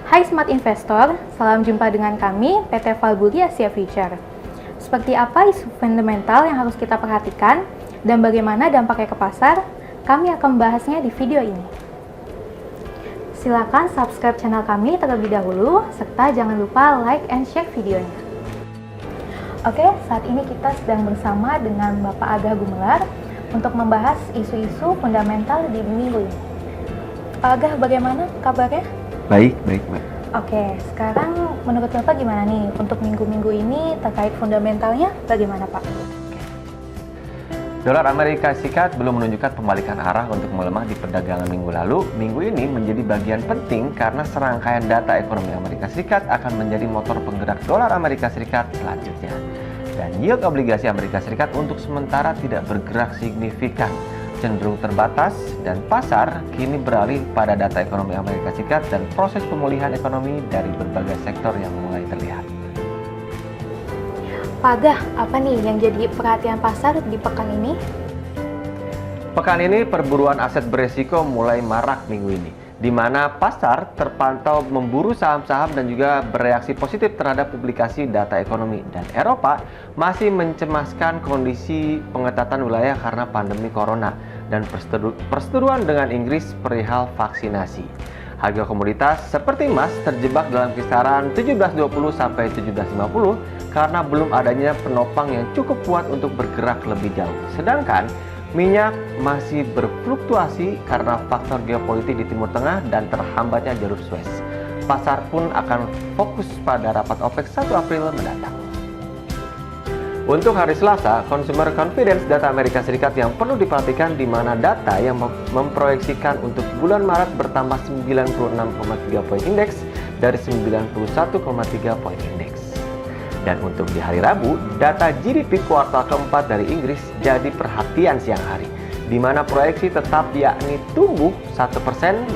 Hai Smart Investor, salam jumpa dengan kami PT Valburi Asia Future. Seperti apa isu fundamental yang harus kita perhatikan dan bagaimana dampaknya ke pasar? Kami akan membahasnya di video ini. Silakan subscribe channel kami terlebih dahulu, serta jangan lupa like and share videonya. Oke, saat ini kita sedang bersama dengan Bapak Agah Gumelar untuk membahas isu-isu fundamental di minggu ini. Pak Agah, bagaimana kabarnya? Baik, Mbak. Oke, sekarang menurut Bapak gimana nih untuk minggu-minggu ini terkait fundamentalnya bagaimana Pak? Dolar Amerika Serikat belum menunjukkan pembalikan arah untuk melemah di perdagangan minggu lalu. Minggu ini menjadi bagian penting karena serangkaian data ekonomi Amerika Serikat akan menjadi motor penggerak dolar Amerika Serikat selanjutnya. Dan yield obligasi Amerika Serikat untuk sementara tidak bergerak signifikan, cenderung terbatas, dan pasar kini beralih pada data ekonomi Amerika Serikat dan proses pemulihan ekonomi dari berbagai sektor yang mulai terlihat. Pak Agah, apa nih yang jadi perhatian pasar di pekan ini? Pekan ini perburuan aset beresiko mulai marak minggu ini, di mana pasar terpantau memburu saham-saham dan juga bereaksi positif terhadap publikasi data ekonomi. Dan Eropa masih mencemaskan kondisi pengetatan wilayah karena pandemi corona dan perseteruan dengan Inggris perihal vaksinasi. Harga komoditas seperti emas terjebak dalam kisaran 1720 sampai 1750 karena belum adanya penopang yang cukup kuat untuk bergerak lebih jauh. Sedangkan minyak masih berfluktuasi karena faktor geopolitik di Timur Tengah dan terhambatnya jalur Suez. Pasar pun akan fokus pada rapat OPEC 1 April mendatang. Untuk hari Selasa, Consumer Confidence data Amerika Serikat yang perlu diperhatikan, di mana data yang memproyeksikan untuk bulan Maret bertambah 96,3 poin indeks dari 91,3 poin indeks. Dan untuk di hari Rabu, data GDP kuartal keempat dari Inggris jadi perhatian siang hari, di mana proyeksi tetap yakni tumbuh 1%.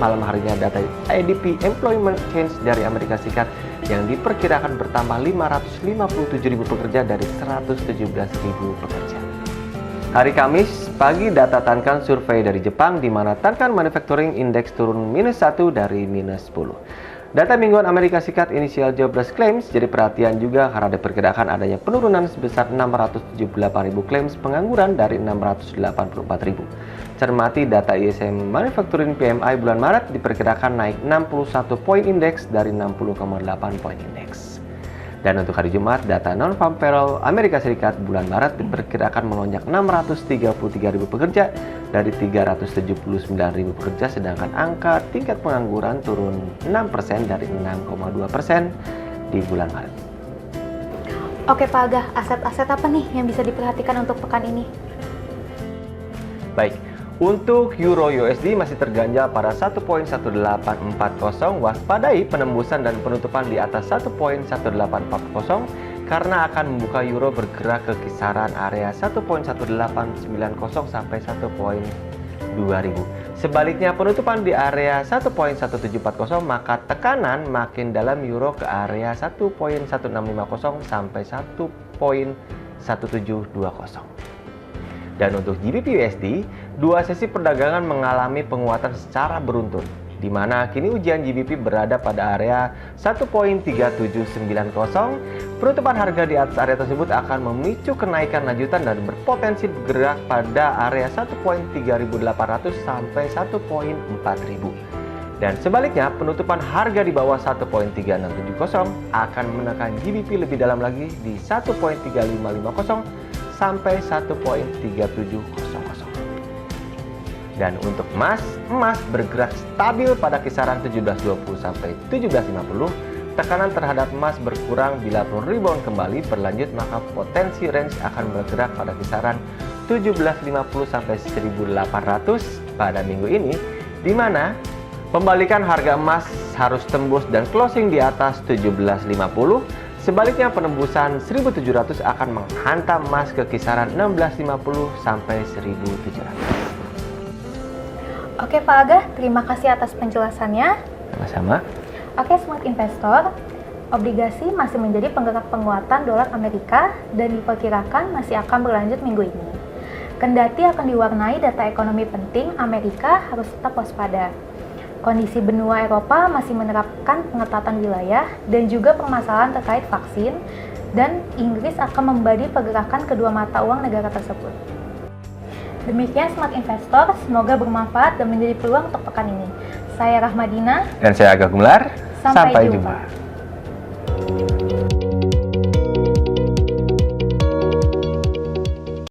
Malam harinya data ADP Employment Change dari Amerika Serikat yang diperkirakan bertambah 557.000 pekerja dari 117.000 pekerja. Hari Kamis pagi data Tankan survei dari Jepang, di mana Tankan Manufacturing Index turun -1 dari -10. Data mingguan Amerika Serikat Initial Jobless Claims jadi perhatian juga karena diperkirakan adanya penurunan sebesar 678.000 claims pengangguran dari 684.000. Cermati data ISM Manufacturing PMI bulan Maret diperkirakan naik 61 poin indeks dari 60,8 poin indeks. Dan untuk hari Jumat, data non-farm payroll Amerika Serikat bulan Maret diperkirakan melonjak 633.000 pekerja dari 379.000 pekerja, sedangkan angka tingkat pengangguran turun 6% dari 6,2% di bulan Maret. Oke Pak Agah, aset-aset apa nih yang bisa diperhatikan untuk pekan ini? Baik, untuk Euro USD masih terganjal pada 1.1840, waspadai penembusan dan penutupan di atas 1.1840 karena akan membuka euro bergerak ke kisaran area 1.1890 sampai 1.2000. Sebaliknya penutupan di area 1.1740, maka tekanan makin dalam euro ke area 1.1650 sampai 1.1720. Dan untuk GBP USD, dua sesi perdagangan mengalami penguatan secara beruntun, di mana kini ujian GBP berada pada area 1.3790. Penutupan harga di atas area tersebut akan memicu kenaikan lanjutan dan berpotensi bergerak pada area 1.3800 sampai 1.4000. Dan sebaliknya, penutupan harga di bawah 1.3670 akan menekan GBP lebih dalam lagi di 1.3550 sampai 1.3700. Dan untuk emas bergerak stabil pada kisaran 1720 sampai 1750. Tekanan terhadap emas berkurang bila pun rebound kembali berlanjut, maka potensi range akan bergerak pada kisaran 1750 sampai 1800 pada minggu ini, di mana pembalikan harga emas harus tembus dan closing di atas 1750. Sebaliknya penembusan 1700 akan menghantam emas ke kisaran 1650 sampai 1700. Oke Pak Agah, terima kasih atas penjelasannya. Sama-sama. Oke Smart Investor, obligasi masih menjadi penggerak penguatan dolar Amerika dan diperkirakan masih akan berlanjut minggu ini. Kendati akan diwarnai data ekonomi penting, Amerika harus tetap waspada. Kondisi benua Eropa masih menerapkan pengetatan wilayah dan juga permasalahan terkait vaksin, dan Inggris akan membagi pergerakan kedua mata uang negara tersebut. Demikian Smart Investor, semoga bermanfaat dan menjadi peluang untuk pekan ini. Saya Rahmadina. Dan saya Agah Gumelar. Sampai Sampai jumpa. jumpa.